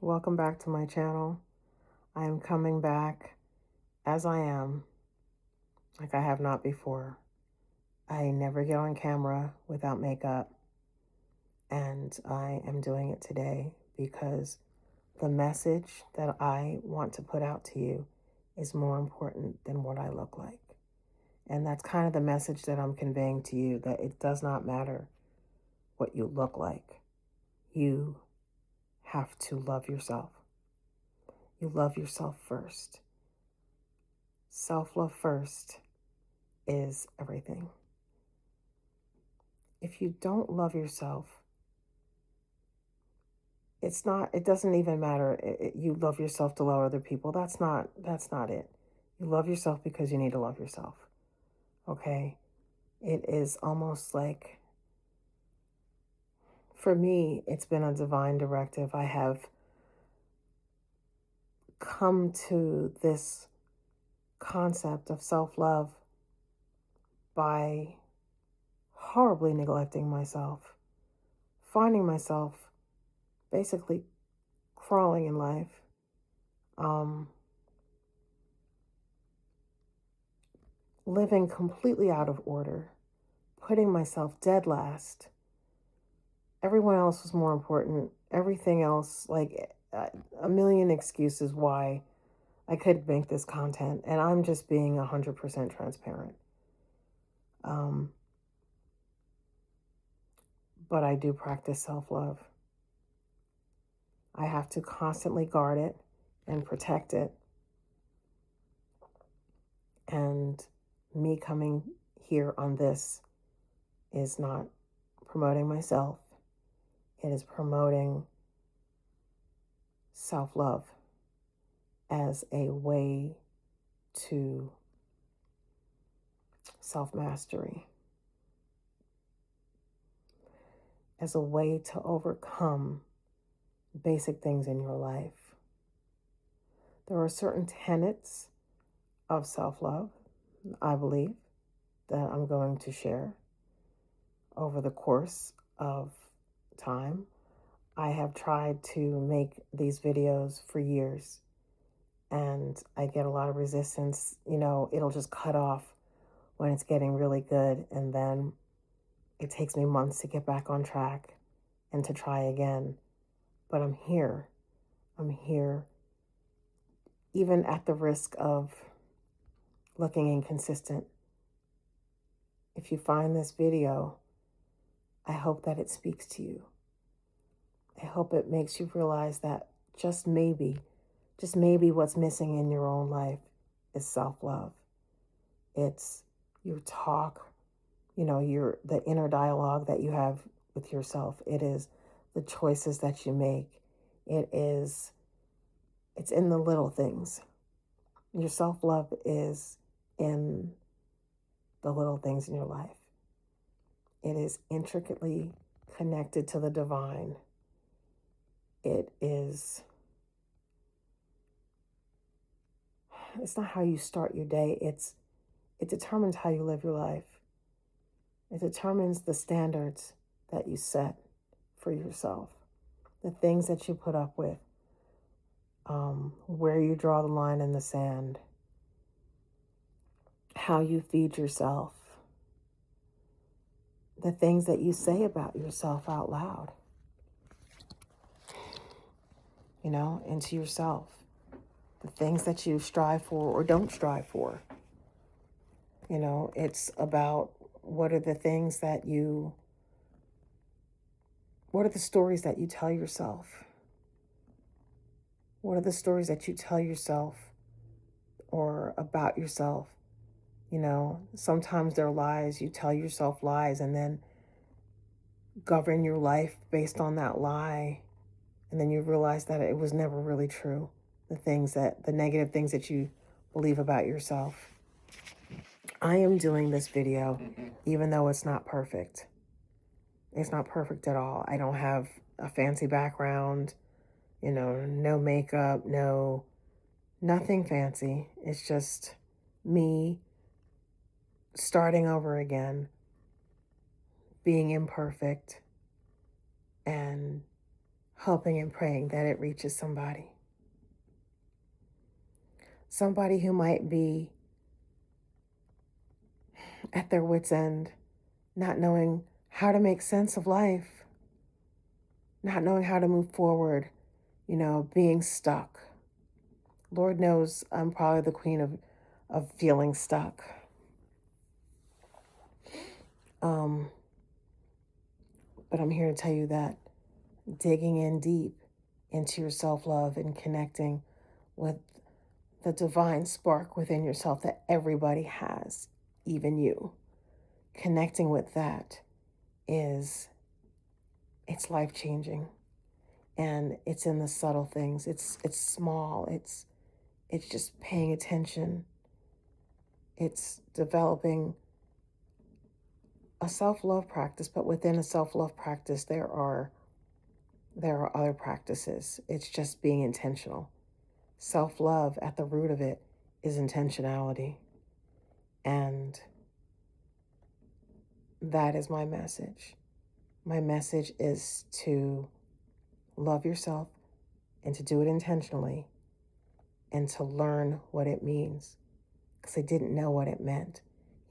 Welcome back to my channel. I am coming back as I am, like I have not before. I never get on camera without makeup, and I am doing it today because the message that I want to put out to you is more important than what I look like. And that's kind of the message that I'm conveying to you, that it does not matter what you look like. You have to love yourself. You love yourself first. Self-love first is everything. If you don't love yourself, it doesn't even matter. You love yourself to love other people. That's not it. You love yourself because you need to love yourself. Okay? It is almost like, for me, it's been a divine directive. I have come to this concept of self-love by horribly neglecting myself, finding myself basically crawling in life, um, living completely out of order, putting myself dead last. Everyone else was more important. Everything else, like a million excuses why I could make this content, and I'm just being 100% transparent. Um, but I do practice self-love. I have to constantly guard it and protect it. And me coming here on this is not promoting myself. It is promoting self-love as a way to self-mastery, as a way to overcome basic things in your life. There are certain tenets of self-love, I believe, that I'm going to share over the course of time. I have tried to make these videos for years, and I get a lot of resistance. It'll just cut off when it's getting really good, and then it takes me months to get back on track and to try again. But I'm here. I'm here, even at the risk of looking inconsistent. If you find this video, I hope that it speaks to you. I hope it makes you realize that just maybe what's missing in your own life is self-love. It's your talk, the inner dialogue that you have with yourself. It is the choices that you make. It's in the little things. Your self-love is in the little things in your life. It is intricately connected to the divine. It's not how you start your day. It determines how you live your life. It determines the standards that you set for yourself, the things that you put up with, where you draw the line in the sand, how you feed yourself, the things that you say about yourself out loud, into yourself, the things that you strive for or don't strive for. It's about what are the stories that you tell yourself? What are the stories that you tell yourself or about yourself? Sometimes they're lies. You tell yourself lies and then govern your life based on that lie. And then you realize that it was never really true. The negative things that you believe about yourself. I am doing this video even though it's not perfect. It's not perfect at all. I don't have a fancy background, no makeup, nothing fancy. It's just me starting over again, being imperfect, and hoping and praying that it reaches somebody. Somebody who might be at their wits' end, not knowing how to make sense of life, not knowing how to move forward, being stuck. Lord knows I'm probably the queen of feeling stuck. Um, but I'm here to tell you that digging in deep into your self love and connecting with the divine spark within yourself that everybody has, even you, connecting with that is it's life changing, and it's in the subtle things. It's small. It's just paying attention. It's developing a self-love practice, but within a self-love practice there are other practices. It's just being intentional. Self-love at the root of it is intentionality. And that is my message. My message is to love yourself and to do it intentionally and to learn what it means, because I didn't know what it meant.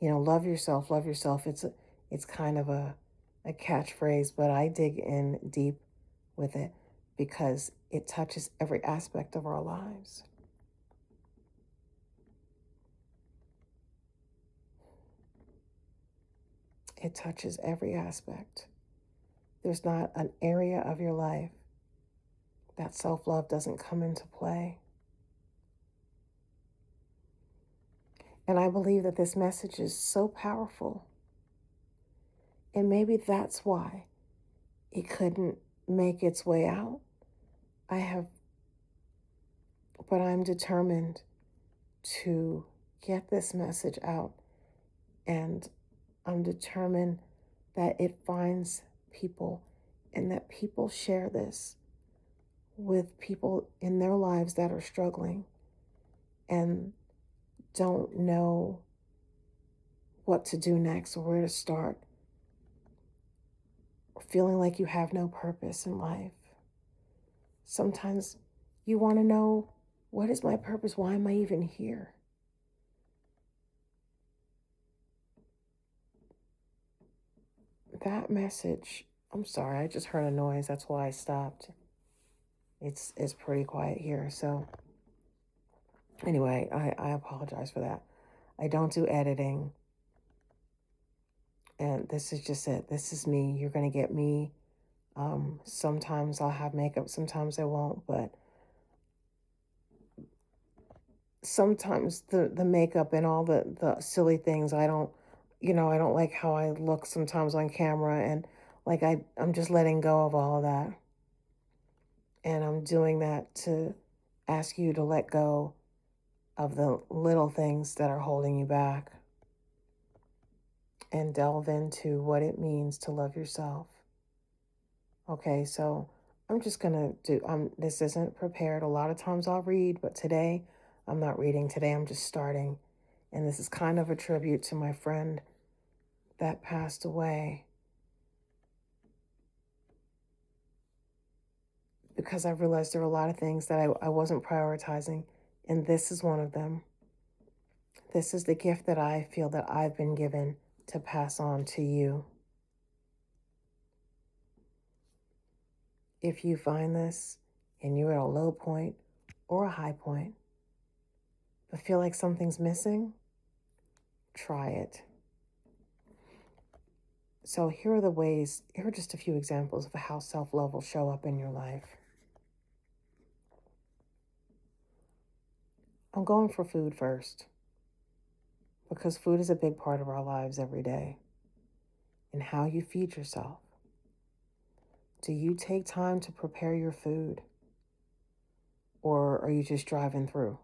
Love yourself, love yourself. It's kind of a catchphrase, but I dig in deep with it because it touches every aspect of our lives. It touches every aspect. There's not an area of your life that self-love doesn't come into play. And I believe that this message is so powerful. And maybe that's why it couldn't make its way out. But I'm determined to get this message out. And I'm determined that it finds people and that people share this with people in their lives that are struggling and don't know what to do next or where to start, feeling like you have no purpose in life. Sometimes you want to know, what is my purpose? Why am I even here? That message, I'm sorry, I just heard a noise. That's why I stopped. It's pretty quiet here. So anyway, I apologize for that. I don't do editing. And this is just it. This is me. You're going to get me. Sometimes I'll have makeup, sometimes I won't, but sometimes the makeup and all the silly things, I don't like how I look sometimes on camera, and like I'm just letting go of all of that. And I'm doing that to ask you to let go of the little things that are holding you back and delve into what it means to love yourself. Okay, so I'm just gonna this isn't prepared. A lot of times I'll read, but today I'm not reading. Today I'm just starting. And this is kind of a tribute to my friend that passed away, because I realized there were a lot of things that I wasn't prioritizing, and this is one of them. This is the gift that I feel that I've been given to pass on to you. If you find this and you're at a low point or a high point, but feel like something's missing, try it. So here are just a few examples of how self-love will show up in your life. I'm going for food first, because food is a big part of our lives every day. And how you feed yourself. Do you take time to prepare your food? Or are you just driving through?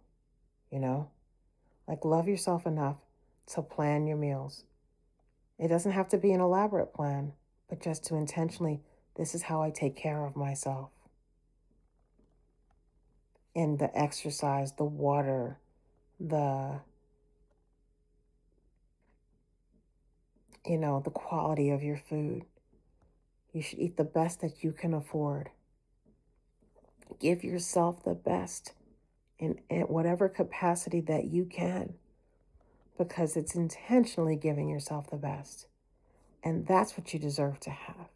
You know? Like, love yourself enough to plan your meals. It doesn't have to be an elaborate plan, but just to intentionally, this is how I take care of myself. And the exercise, the water, the quality of your food. You should eat the best that you can afford. Give yourself the best in whatever capacity that you can, because it's intentionally giving yourself the best. And that's what you deserve to have.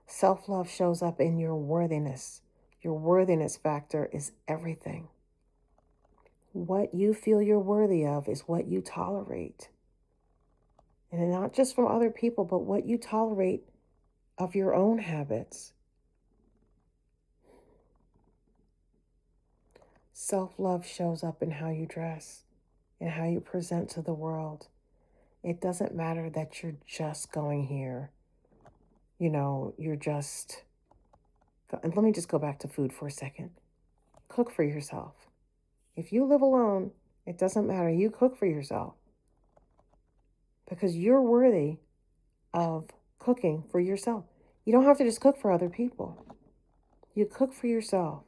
Self-love shows up in your worthiness. Your worthiness factor is everything. What you feel you're worthy of is what you tolerate. And not just from other people, but what you tolerate of your own habits. Self-love shows up in how you dress and how you present to the world. It doesn't matter that you're just going here. You're just... And let me just go back to food for a second. Cook for yourself. If you live alone, it doesn't matter. You cook for yourself. Because you're worthy of cooking for yourself. You don't have to just cook for other people. You cook for yourself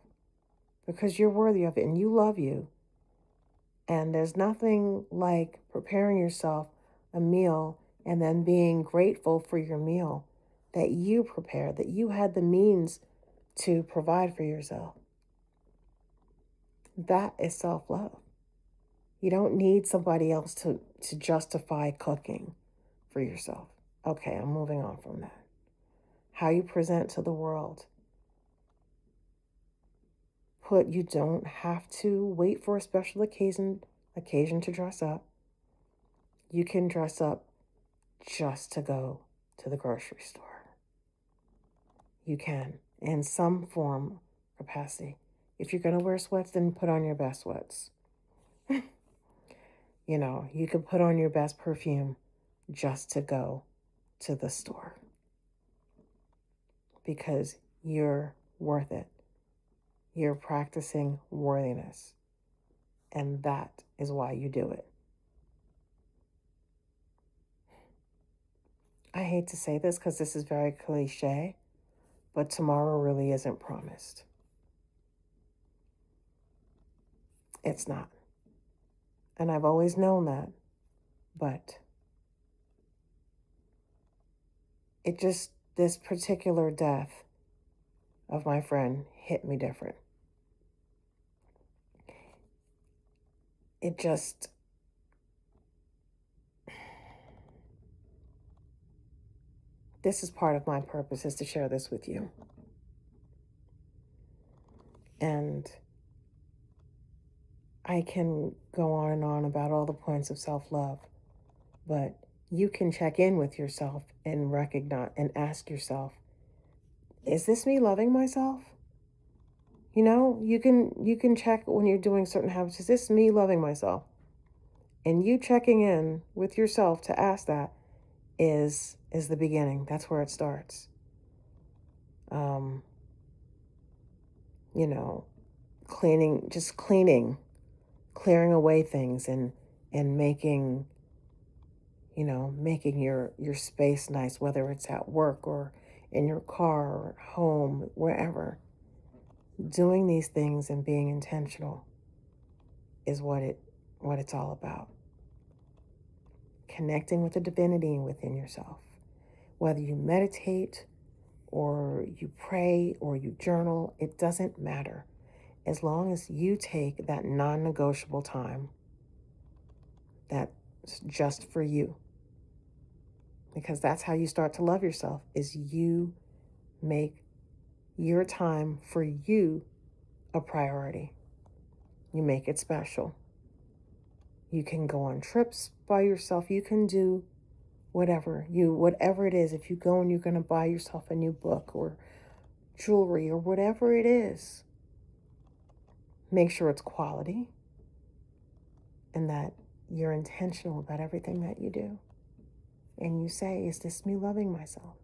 because you're worthy of it and you love you. And there's nothing like preparing yourself a meal and then being grateful for your meal that you prepared, that you had the means to provide for yourself. That is self-love. You don't need somebody else to justify cooking for yourself. Okay, I'm moving on from that. How you present to the world. You don't have to wait for a special occasion to dress up. You can dress up just to go to the grocery store. You can, in some form capacity. If you're going to wear sweats, then put on your best sweats. You could put on your best perfume just to go to the store. Because you're worth it. You're practicing worthiness. And that is why you do it. I hate to say this because this is very cliche, but tomorrow really isn't promised. It's not. And I've always known that, but this particular death of my friend hit me different. This is part of my purpose, is to share this with you. And I can go on and on about all the points of self-love, but you can check in with yourself and recognize and ask yourself, is this me loving myself? You can check when you're doing certain habits, is this me loving myself? And you checking in with yourself to ask that is the beginning. That's where it starts. Clearing away things and making your space nice, whether it's at work or in your car or home, wherever. Doing these things and being intentional is what it's all about. Connecting with the divinity within yourself. Whether you meditate or you pray or you journal, it doesn't matter. As long as you take that non-negotiable time that's just for you. Because that's how you start to love yourself, is you make your time for you a priority. You make it special. You can go on trips by yourself. You can do whatever it is. If you go and you're going to buy yourself a new book or jewelry or whatever it is, make sure it's quality and that you're intentional about everything that you do. And you say, is this me loving myself?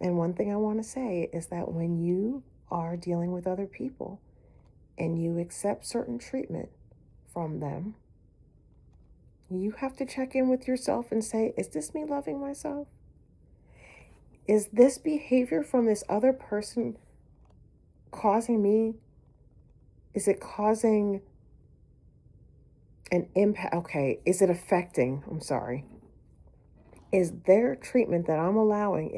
And one thing I want to say is that when you are dealing with other people and you accept certain treatment from them, you have to check in with yourself and say, is this me loving myself? Is this behavior from this other person causing me? Is it causing an impact? Okay, is it affecting? I'm sorry. Is their treatment that I'm allowing,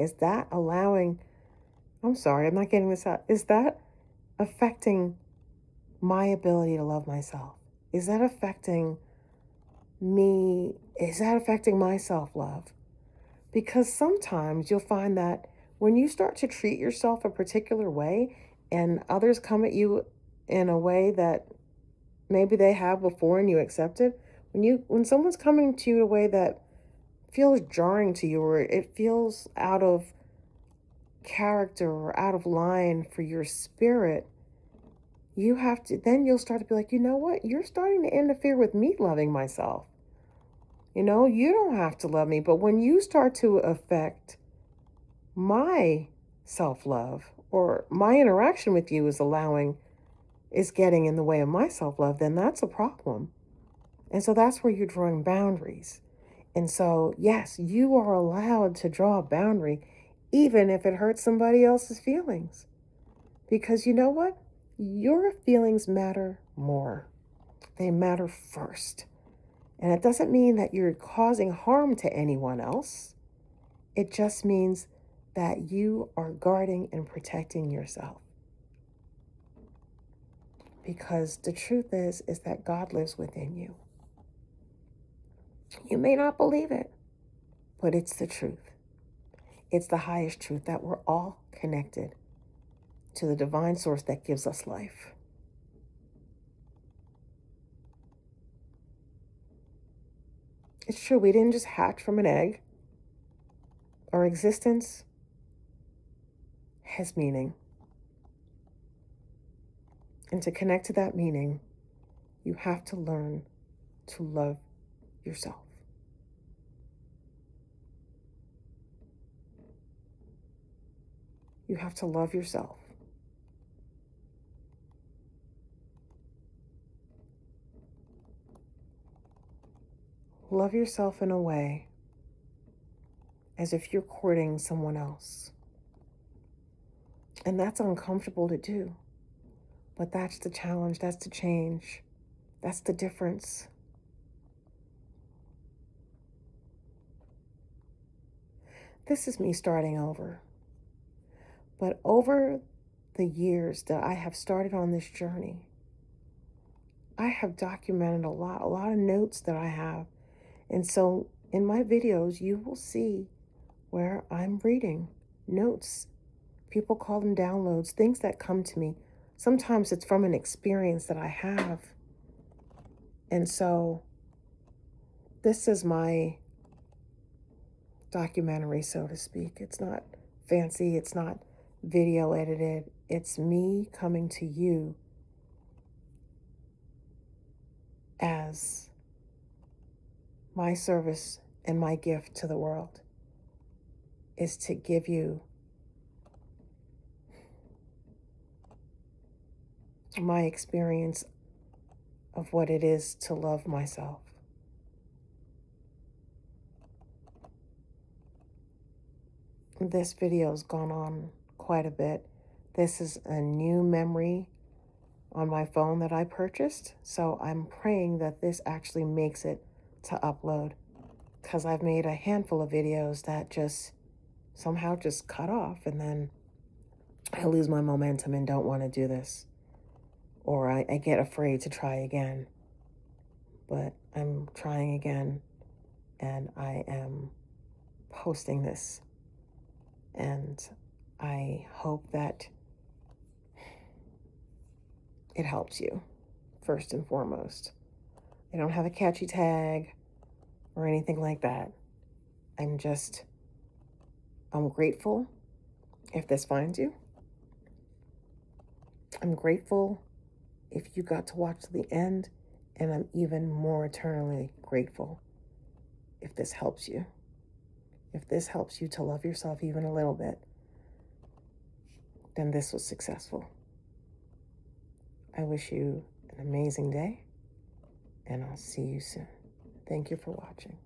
I'm sorry, I'm not getting this out. Is that affecting my ability to love myself? Is that affecting me? Is that affecting my self love? Because sometimes you'll find that when you start to treat yourself a particular way and others come at you in a way that maybe they have before and you accept it, when someone's coming to you in a way that feels jarring to you or it feels out of character or out of line for your spirit, you have to, then you'll start to be like, you know what? You're starting to interfere with me loving myself. You don't have to love me. But when you start to affect my self love or my interaction with you is getting in the way of my self love, then that's a problem. And so that's where you're drawing boundaries. And so, yes, you are allowed to draw a boundary, even if it hurts somebody else's feelings. Because you know what? Your feelings matter more. They matter first. And it doesn't mean that you're causing harm to anyone else. It just means that you are guarding and protecting yourself. Because the truth is that God lives within you. You may not believe it, but it's the truth. It's the highest truth that we're all connected to the divine source that gives us life. It's true, we didn't just hatch from an egg. Our existence has meaning. And to connect to that meaning, you have to learn to love yourself. You have to love yourself. Love yourself in a way as if you're courting someone else. And that's uncomfortable to do. But that's the challenge, that's the change, that's the difference. This is me starting over. But over the years that I have started on this journey, I have documented a lot of notes that I have. And so in my videos, you will see where I'm reading notes. People call them downloads, things that come to me. Sometimes it's from an experience that I have. And so this is my documentary, so to speak. It's not fancy, it's not video edited. It's me coming to you as my service and my gift to the world is to give you my experience of what it is to love myself. This video's gone on quite a bit. This is a new memory on my phone that I purchased, so I'm praying that this actually makes it to upload, because I've made a handful of videos that just somehow just cut off, and then I lose my momentum and don't want to do this, or I get afraid to try again. But I'm trying again, and I am posting this, and I hope that it helps you, first and foremost. I don't have a catchy tag or anything like that. I'm grateful if this finds you. I'm grateful if you got to watch to the end, and I'm even more eternally grateful if this helps you. If this helps you to love yourself even a little bit, then this was successful. I wish you an amazing day, and I'll see you soon. Thank you for watching.